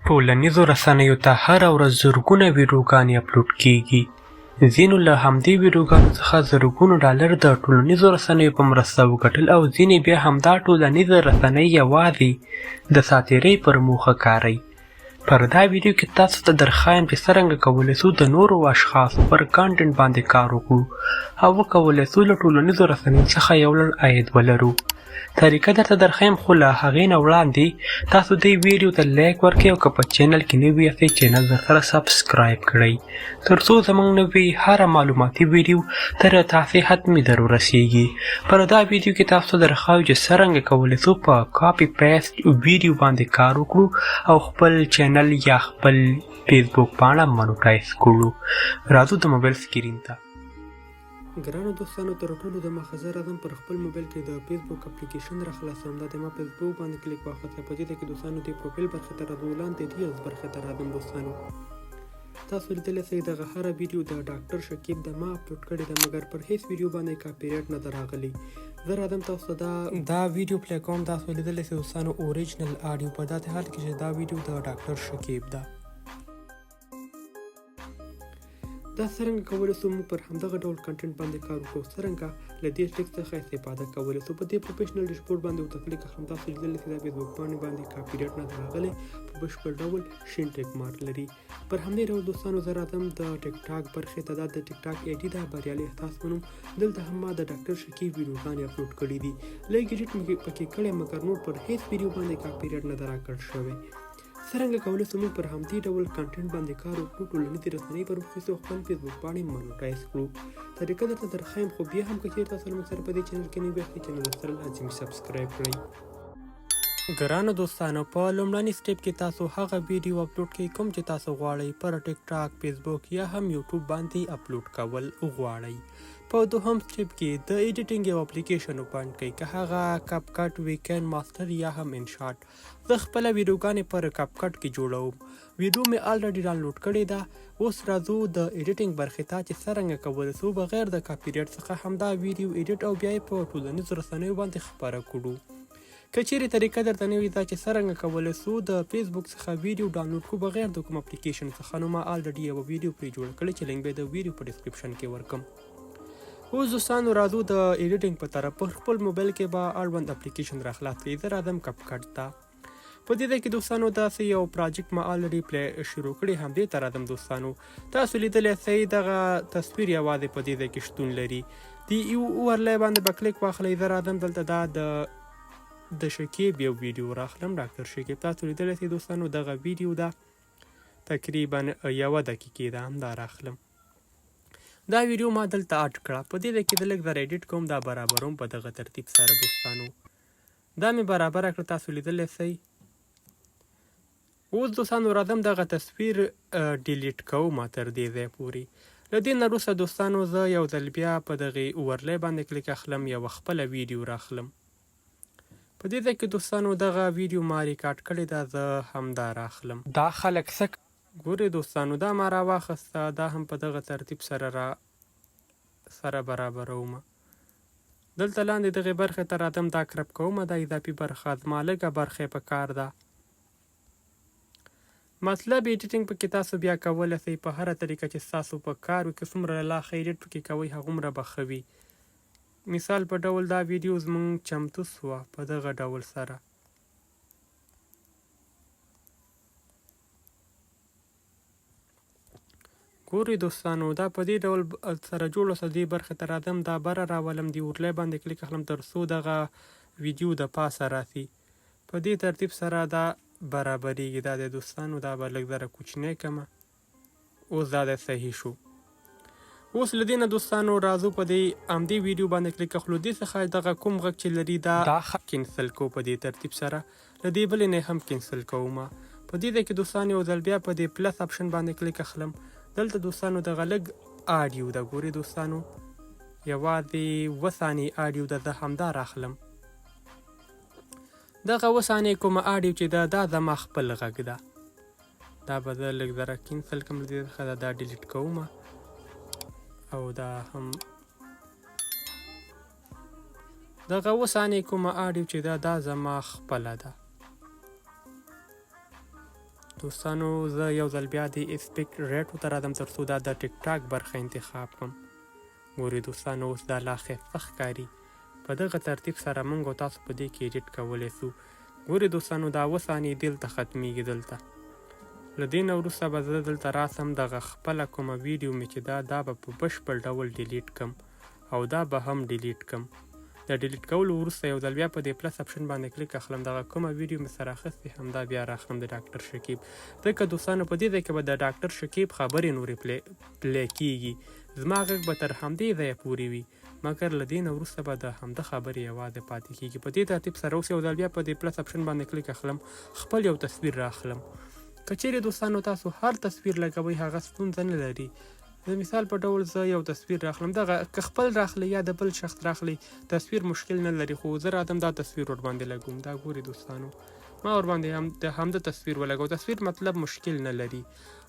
ټولنیزو رسنیو ته هره ورځ زرګونه ویډیوګانې اپلوډ کېږي. ځینو له همدې ویډیوګانو څخه زرګونو ډالر د ټولنیزو رسنیو په مرسته وګټل او ځینې بیا همدا ټولنیزه رسنۍ یوازې د ساتیرۍ پر موخه کاروي. پر دا ویډیو کې تاسو ته درښایم چې څرنګه کولی شو د نورو اشخاصو پر کانټنټ باندې کار وکړو او وکولی شو له ټولنیزو رسنیو څخه یو لوړ عاید ولرو. طریقه درته درښیم، خو له هغې نه وړاندې تاسو دې ویډیو ته لایک ورکړئ او که په چینل کې نوي یاستئ چینل درسره سبسکرایب کړئ تر څو زموږ نوې هره معلوماتي ویډیو تر تاسې حتمي در ورسیږي. پر دا ویډیو کې تاسو ته درښایو چې څرنګه کولی شو په کاپي پیسټ ویډیو باندې کار وکړو او خپل چینل یا خپل فیسبوک پاڼه مونټایز کړو. راځو د موبایل سکرین ته. ګرانو دوستانو، تر ټولو دمخه زه راځم پر خپل موبایل کې د فیسبوک اپلیکیشن راخلاصوم. دا د ما فیسبوک باندې کلیک واخلئ. په دې ځای کې دوستانو د پروفایل برخې ته راځو، لاندې ریلز برخې ته راځم. دوستانو تاسو لیدلی شئ دغه هره ویډیو د ډاکټر شکیب د ما اپلوډ کړې ده، مګر پر هیڅ ویډیو باندې کاپي رایټ نه ده راغلی. زه راځم تاسو ته دا ویډیو پلی کوم. تاسو لیدلی شئ دوستانو اوریجنل آډیو، په داسې حال کې چې دا ویډیو د ډاکټر شکیب ده. دا څرنګه کولی شو موږ پر همدغه ډول کنټنټ باندې کار وکړو، څرنګه له دې ټریک څخه استفاده کولی شو. په دې پروفیشنل ډیشبورډ باندې ورته کلیک کړم. تاسو لیدلی شئ دا فیسبوک پاڼې باندې کاپي رایټ نه ده راغلی، په بشپړ ډول شین ټیک مارک لري. پر همدې ډول دوستانو زه راځم د ټیک ټاک برخې ته. دا د ټیک ټاک آی ډي ده، بریالي احساس په نوم. دلته هم ما د ډاکټر شکیب ویډیوګانې اپلوډ کړي دي. لږ ایډیټ مې پکې کړی، مګر نور پر هیڅ ویډیو باندې کاپي رایټ نه ده راکړل شوی. څرنګه کولی شو موږ پر همدې ډول کنټنټ باندې کار وکړو، ټولنیزې رسنۍ پر وخیستو، خپل فیسبوک پاڼې مونټایز کړو. طریقه درته درښایم، خو بیا هم که چېرې تاسو موږ سره په دې چینل کې نوي یاستئ چینل درسره لازمي سبسکرایب کړئ. ګرانو دوستانو، په لومړني سټیپ کې تاسو هغه ویډیو اپلوډ کړئ کوم چې تاسو غواړئ پر ټیک ټاک، فیسبوک یا هم یوټیوب باندې اپلوډ کول غواړئ. په دوهم سټیپ کې د ایډیټینګ یو اپلیکیشن اوپن کړئ، که هغه کپ کټ، ویکند ماسټر یا هم انشاټ. زه خپله ویډیوګانې پر کپ کټ کې جوړوم. ویډیو مې الریډي ډاونلوډ کړې ده. اوس راځو د ایډیټینګ برخې ته چې څرنګه کولی شو بغیر د کاپي رایټ څخه همدا ویډیو ایډیټ او بیا یې په ټولنیزو رسنیو باندې خپره کړو. که چیرې طریقه درته نوې ده چې څرنګه کولی شو د فیسبوک څخه ویډیو ډاونلوډ کړو بغیر د کوم اپلیکیشن څخه، نو ما الریډي یوه ویډیو پرې جوړه کړې چې لینک به د ویډیو په ډسکرپشن کې ورکړم. اوس دوستانو راځو د ایډیټینګ په طرف. پر خپل موبایل کې به اړوند اپلیکیشن راخلاص کړئ. زه راځم کپ کټ ته. په دې ځای کې دوستانو داسې یو پراجیکټ ما الریډي شروع کړی، همدې ته راځم. دوستانو تاسو لیدلی شئ دغه تصویر یوازې په دې ځای کې شتون لري. د اورلای باندې به کلیک واخلئ. زه راځم دلته دا د شکیب یو ویډیو راخلم، ډاکټر شکیب. تاسو لیدلی شئ دوستانو دغه ویډیو ده، تقریبا 1 دقیقې ده، همدا راخلم. دا ویډیو ما دلته اډ کړه. په دې ځای کې د لږ ذره ایډیټ کوم، دا برابروم په دغه ترتیب سره. دوستانو دا مې برابره کړه، تاسو لیدلی شئ. اوس دوستانو راځم دغه تصویر ډیلیټ کوم تر دې ځای پورې. له دې نه وروسته دوستانو زه یو ځل بیا په دغې اورلی باندې کلیک اخلم، یوه خپله ویډیو راخلم. په دې ځای کې دوستانو دغه ویډیو ما ریکارډ کړې ده، زه همدا راخلم. دا خلک څه ګورئ دوستانو، دا ما راواخیسته، دا هم په دغه ترتیب سره برابروم. دلته لاندې دغې برخې ته راځم، دا کرپ کوم، دا اضافي برخه زما لږه برخه په کار ده. مطلب ایډیټینګ پکې تاسو بیا کولی شئ په هره طریقه چې ستاسو په کار وي، که څومره لا ښه ایډیټ پکې کوئ هغومره به ښه وي. مثال په ډول دا ویډیو زموږ چمتو سوه په دغه ډول سره. ګورئ دوستانو دا په دې ډول سره جوړ وسه. دې برخې ته راځم، دا بره راولم، د اورلی باندې کلیک اخلم تر څو دغه ویډیو د پاسه راسي. په دې ترتیب سره دا برابریږي. دا د دوستانو دا به لږ ذره کوچنی کړمه. اوس دا د صحیح شو. اوس له دې نه دوستانو راځو په دې همدې ویډیو باندې کلیک اخلو. دې څخه دغه کوم غږ چې لري دا کینسل کوو په دې ترتیب سره. له دې بلې نه هم کینسل کوم. په دې ځای کې دوستانو یو ځل بیا په دې پلس اپشن باندې کلیک اخلم. دلته دوستانو دغه لږ آډیو ده، ګورئ دوستانو یوازې 2 ثانیې آډیو ده، زه همدا راخلم. دغه 2 ثانیې کومه آډیو چې ده دا زما خپل غږ ده. دا به زه لږ ذره کینسل کړم، له دې څخه دا ډیلیټ کوم او دا هم دغه 2 ثانیې کومه آډیو چې ده دا زما خپله ده. دوستانو زه یو ځل بیا د اسپیکټ ریټو ته راځم تر څو دا د ټیک ټاک برخه انتخاب کړم. ګورئ دوستانو اوس دا لا ښایسته ښکاري. په دغه ترتیب سره موږ او تاسو په دې کې ایډیټ کولی سو. ګورئ دوستانو دا 7 ثانیې دلته ختمیږي. دلته له دې نه وروسته به زه دلته راسم دغه خپله کومه ویډیو مې چې دا به په بشپړ ډول ډیلیټ کړم او دا به هم ډیلیټ کړم. د ډیلیټ کولو وروسته یو ځل بیا په دې پلس اپشن باندې کلیک اخلم. دغه کومه ویډیو مې سره اخیستې همدا بیا راخلم د ډاکټر شکیب. ځکه دوستانو په دې ځای کې به د ډاکټر شکیب خبرې نورې پلی کیږي. زما غږ به تر همدې ځایه پورې وي مګر له دې نه وروسته به د همده خبرې یوازې پاتې کیږي. په دې ترتیب سره اوس یو ځل بیا په دې پلس اپشن باندې کلیک اخلم. خپل یو تصویر راخلم. که چیرې دوستانو تاسو هر تصویر لګوئ هغه ستونزه نه لري. د مثال په ډول زه یو تصویر راخلم. دغه که خپل راخلی یا د بل شخص راخلی تصویر مشکل نه لري خو زه راځم دا تصویر ورباندې لګوم. دا ګورئ دوستانو ما ورباندې همده تصویر ولګوم. تصویر مطلب مشکل نه لري.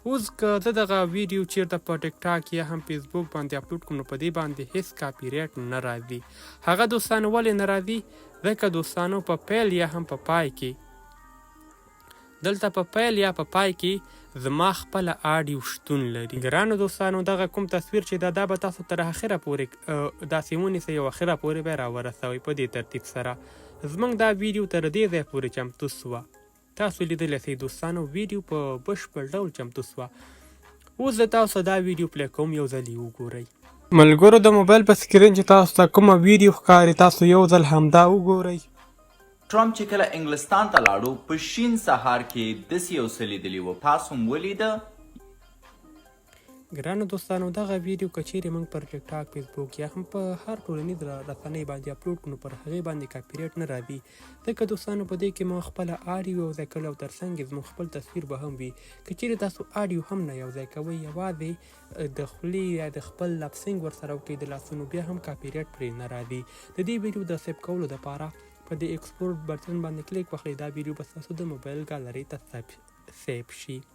اوس که زه دغه ویډیو چیرته په ټیک ټاک یا هم فیسبوک باندې اپلوډ کړم نو په دې باندې هیڅ کاپي ریټ نه راځي. هغه دوستانو ولې نه راځي؟ ځکه دوستانو په پیل یا هم په پای کې دلته په پیل یا په پای کې زما خپله آډیو شتون لري. ګرانو دوستانو دغه کوم تصویر چې دا به تاسو تر اخره پورې داسې ونیسئ او اخره پورې به یې راورسوئ. په دې ترتیب سره زموږ دا ویډیو تر دې ځای پورې چمتو سوه. تاسو لیدلی سئ دوستانو ویډیو په بشپړ ډول چمتو سوه. اوس زه تاسو دا ویډیو پلی کوم یو ځل یې وګورئ. ملګرو د موبایل په سکرین چې تاسو ته کومه ویډیو ښکاري تاسو یو ځل همدا وګورئ. ټرمپ چې کله انګلستان ته لاړو په شین سهار کې داسې یو څه لیدلي وو. تاسو هم ولیده؟ ګرانو دوستانو دغه ویډیو که چیرې موږ پر ټیک ټاک فیسبوک یا هم په هر ټولنیز رسنۍ باندې اپلوډ کړو پر هغې باندې کاپي ریټ نه راځي. ځکه دوستانو په دې کې مو خپله آډیو یوځای کول او تر څنګ زموږ خپل تصویر به هم وي. که چیرې تاسو آډیو هم نه یوځای کوئ یوازې د خولې یا د خپل لپسینګ ورسره وکړئ د لاسونو بیا هم کاپي ریټ پرې نه راځي. د دې ویډیو د سیو کولو دپاره په دې ایکسپورټ بټن باندې کلیک وکړئ. دا ویډیو به ستاسو د موبایل ګالرۍ ته سیو شي.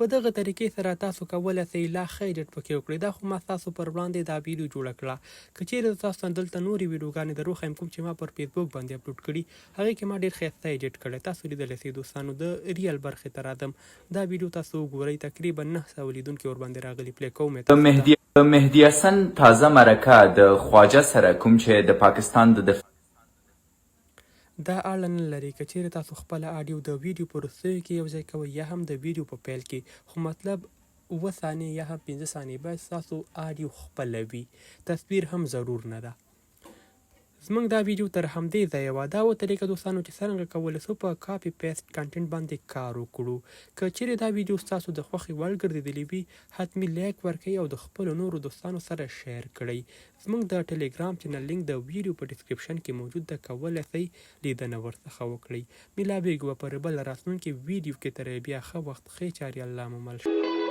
په دغه طریقې سره تاسو کولی سئ لا ښه ایډیټ پکې وکړئ. دا خو ما ستاسو پر وړاندې دا ویډیو جوړه کړه. که چیرې تاسو دلته نورې ویډیوګانې دروښیم کوم چې ما پر فیسبوک باندې اپلوډ کړي هغې کې ما ډېر ښایسته ایډیټ کړی. تاسو لیدلی سئ دوستانو د ریل برخې ته راځم. دا ویډیو تاسو وګورئ. تقریبا 900 لیدونکي ورباندې راغلي. پلی کوم د مهدي حسن تازه مرکه د خواجه سره کوم چې د پاکستان د دا اړه نه لري. که چیرې تاسو خپله آډیو د ویډیو په وروستیو کې یوځای کوئ یا هم د ویډیو په پیل کې خو مطلب 7 ثانیې یا هم 5 ثانیې باید ستاسو آډیو خپله وي. تصویر هم ضرور نه ده. زموږ دا ویډیو تر همدې ځایه وه. دا وه طریقه دوستانو چې څرنګه کولی سو په کاپي پیسټ کنټنټ باندې کار وکړو. که چیرې دا ویډیو ستاسو د خوښې وړ ګرځېدلې وي حتمي لایک ورکړئ او د خپلو نورو دوستانو سره شیر کړئ. زموږ د ټلیګرام چینل لینک د ویډیو په ډسکرپشن کې موجود ده. کولی سئ لیدنه ورڅخه وکړئ. ملاویږو به پر بله راتلونکي ویډیو کې تر بیا ښه وخت ښې چارې الله مو مل شي.